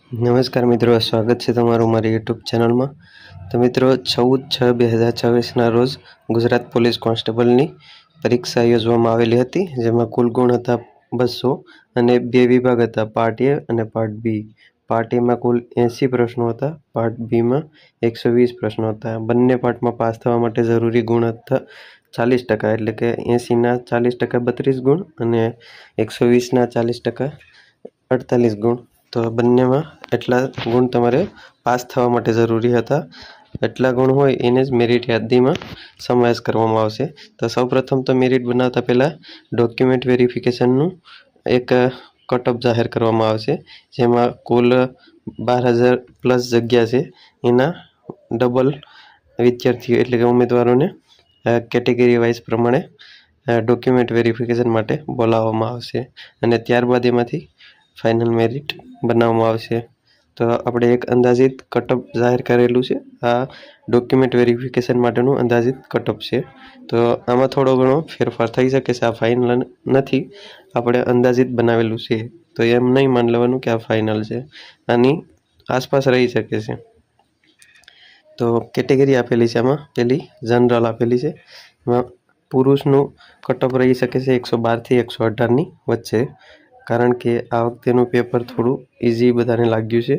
નમસ્કાર મિત્રો, સ્વાગત છે તમારું મારી યુટ્યુબ ચેનલમાં। તો મિત્રો 14/6/2024ના રોજ ગુજરાત પોલીસ કોન્સ્ટેબલની પરીક્ષા યોજવામાં આવેલી હતી, જેમાં કુલ ગુણ હતા 200 અને 2 વિભાગ હતા, પાર્ટ એ અને પાર્ટ બી। પાર્ટ એમાં કુલ 80 પ્રશ્નો હતા, પાર્ટ બીમાં 120 પ્રશ્નો હતા। બંને પાર્ટમાં પાસ થવા માટે જરૂરી ગુણ હતા 40%, એટલે કે 80ના 40% 32 ગુણ અને 120ના 40% 48 ગુણ। તો બંનેમાં એટલા ગુણ તમારે પાસ થવા માટે જરૂરી હતા। એટલા ગુણ હોય એને જ મેરિટ યાદીમાં સમાવેશ કરવામાં આવશે। તો સૌપ્રથમ તો મેરિટ બનાવતા પહેલાં ડોક્યુમેન્ટ વેરિફિકેશનનું એક કટઓફ જાહેર કરવામાં આવશે, જેમાં કુલ 12,000 પ્લસ જગ્યા છે, એના ડબલ વિદ્યાર્થીઓ એટલે કે ઉમેદવારોને કેટેગરી વાઇઝ પ્રમાણે ડોક્યુમેન્ટ વેરિફિકેશન માટે બોલાવવામાં આવશે અને ત્યારબાદ એમાંથી ફાઇનલ મેરિટ બનાવવામાં આવશે। તો આપણે એક અંદાજિત કટઓફ જાહેર કરેલું છે, આ ડોક્યુમેન્ટ વેરિફિકેશન માટેનું અંદાજિત કટઓફ છે। તો આમાં થોડો ઘણો ફેરફાર થઈ શકે છે, આ ફાઇનલ નથી, આપણે અંદાજિત બનાવેલું છે, તો એમ નહીં માની લેવાનું કે આ ફાઇનલ છે, આની આસપાસ રહી શકે છે। તો કેટેગરી આપેલી છે, આમાં પહેલી જનરલ આપેલી છે, એમાં પુરુષનું કટઓફ રહી શકે છે 112થી 118ની વચ્ચે, કારણ કે આ વખતેનું પેપર થોડું ઇઝી બધાને લાગ્યું છે।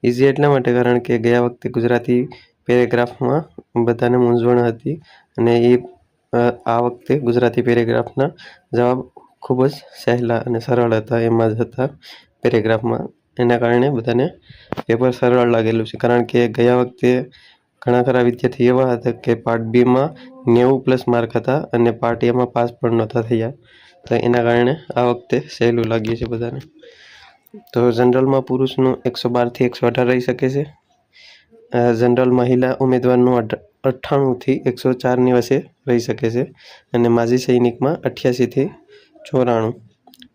ઇઝી એટલા માટે કારણ કે ગયા વખતે ગુજરાતી પેરેગ્રાફમાં બધાને મૂંઝવણ હતી અને આ વખતે ગુજરાતી પેરેગ્રાફના જવાબ ખૂબ જ સહેલા અને સરળ હતા, એમાં જ હતા પેરેગ્રાફમાં, એના કારણે બધાને પેપર સરળ લાગેલું છે। કારણ કે ગયા વખતે ઘણા ખરા વિદ્યાર્થી એવા હતા કે પાર્ટ બીમાં 90+ માર્ક હતા અને પાર્ટ એમાં પાસ પણ નહોતા થયા, તો એના કારણે આ વખતે સહેલું લાગ્યું છે બધાને। તો જનરલમાં પુરુષનું 112થી 118 રહી શકે છે, જનરલ મહિલા ઉમેદવારનું 98થી 104ની વચ્ચે રહી શકે છે અને માજી સૈનિકમાં 88થી 94।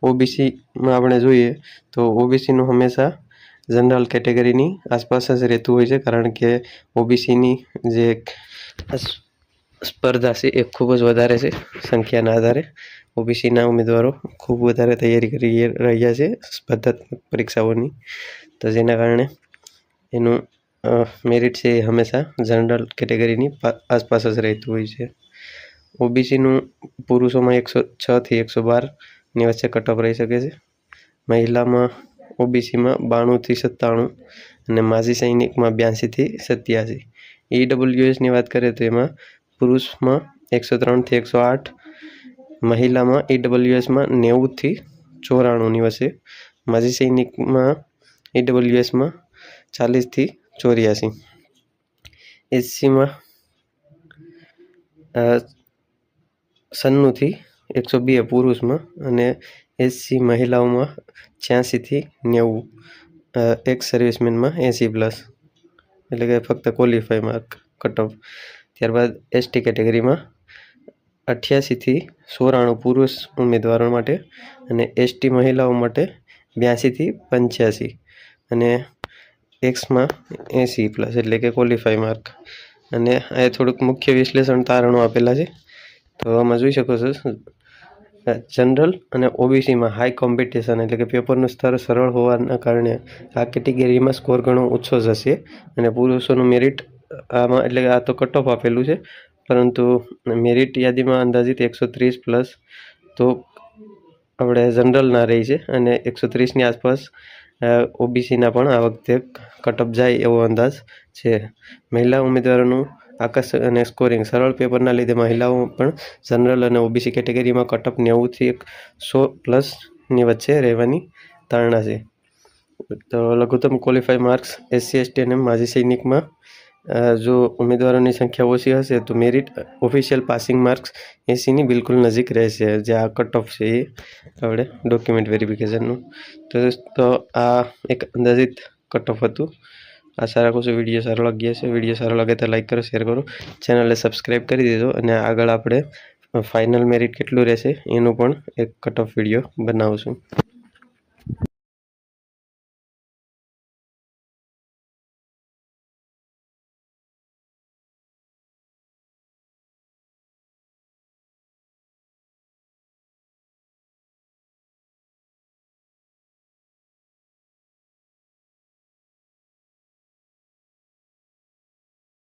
ઓબીસીમાં આપણે જોઈએ તો ઓબીસીનું હંમેશા જનરલ કેટેગરીની આસપાસ જ રહેતું હોય છે, કારણ કે ઓબીસીની જે સ્પર્ધા છે એ ખૂબ જ વધારે છે સંખ્યાના આધારે। ઓબીસીના ઉમેદવારો ખૂબ વધારે તૈયારી કરી રહ્યા છે સ્પર્ધાત્મક પરીક્ષાઓની, તો જેના કારણે એનું મેરિટ છે એ હંમેશા જનરલ કેટેગરીની આસપાસ જ રહેતું હોય છે। ઓબીસીનું પુરુષોમાં 106થી 112ની વચ્ચે કટઓફ રહી શકે છે, મહિલામાં ઓબીસીમાં 92થી 97 અને માજી સૈનિકમાં 82થી 87। ઈડબ્લ્યુએસની વાત કરીએ તો એમાં પુરુષમાં 103થી 108, મહિલામાં ઈડબ્લ્યુએસમાં 90થી 94ની વચ્ચે, માજી સૈનિકમાં ઈડબ્લ્યુએસમાં 40થી 84, એસસીમાં 96થી 102 પુરુષમાં અને એસસી મહિલાઓમાં 86થી 90, એક્સ સર્વિસમેનમાં 80+, એટલે કે ફક્ત ક્વોલિફાય માર્ક કટઓફ। ત્યારબાદ એસટી કેટેગરીમાં 88થી 94 પુરુષ ઉમેદવારો માટે અને એસટી મહિલાઓ માટે 82થી 85 અને એક્સમાં 80+, એટલે કે ક્વોલિફાય માર્ક। અને આ થોડુંક મુખ્ય વિશ્લેષણ તારણો આપેલા છે, તો આમાં જોઈ શકો છો જનરલ અને ઓબીસીમાં હાઈ કોમ્પિટિશન, એટલે કે પેપરનું સ્તર સરળ હોવાના કારણે આ કેટેગરીમાં સ્કોર ઘણો ઓછો જશે અને પુરુષોનું મેરિટ આમાં, એટલે કે આ તો કટઓફ આપેલું છે, પરંતુ મેરિટ યાદીમાં અંદાજિત 130+ તો આપણે જનરલના રહી છે અને 130ની આસપાસ ઓબીસીના પણ આ વખતે કટઓફ જાય એવો અંદાજ છે। મહિલા ઉમેદવારોનું આકર્ષક અને સ્કોરિંગ સરળ પેપરના લીધે મહિલાઓ પણ જનરલ અને ઓબીસી કેટેગરીમાં કટઓફ 90થી 100+ની વચ્ચે રહેવાની ધારણા છે। તો લઘુત્તમ ક્વોલિફાય માર્ક્સ એસસી એસટી અને માજી સૈનિકમાં જો ઉમેદવારોની સંખ્યા ઓછી હશે તો મેરિટ ઓફિશિયલ પાસિંગ માર્ક્સ 80ની બિલકુલ નજીક રહેશે, જે આ કટઓફ છે એ આપણે ડોક્યુમેન્ટ વેરિફિકેશનનું। તો આ એક અંદાજિત કટઓફ હતું। આશા રાખું છું વિડીયો સારો લાગ્યો હશે। વિડીયો સારો લાગે તો લાઈક કરો, શેર કરો, ચેનલને સબસ્ક્રાઈબ કરી દેજો અને આગળ આપણે ફાઇનલ મેરિટ કેટલું રહેશે એનું પણ એક કટઓફ વિડીયો બનાવશું।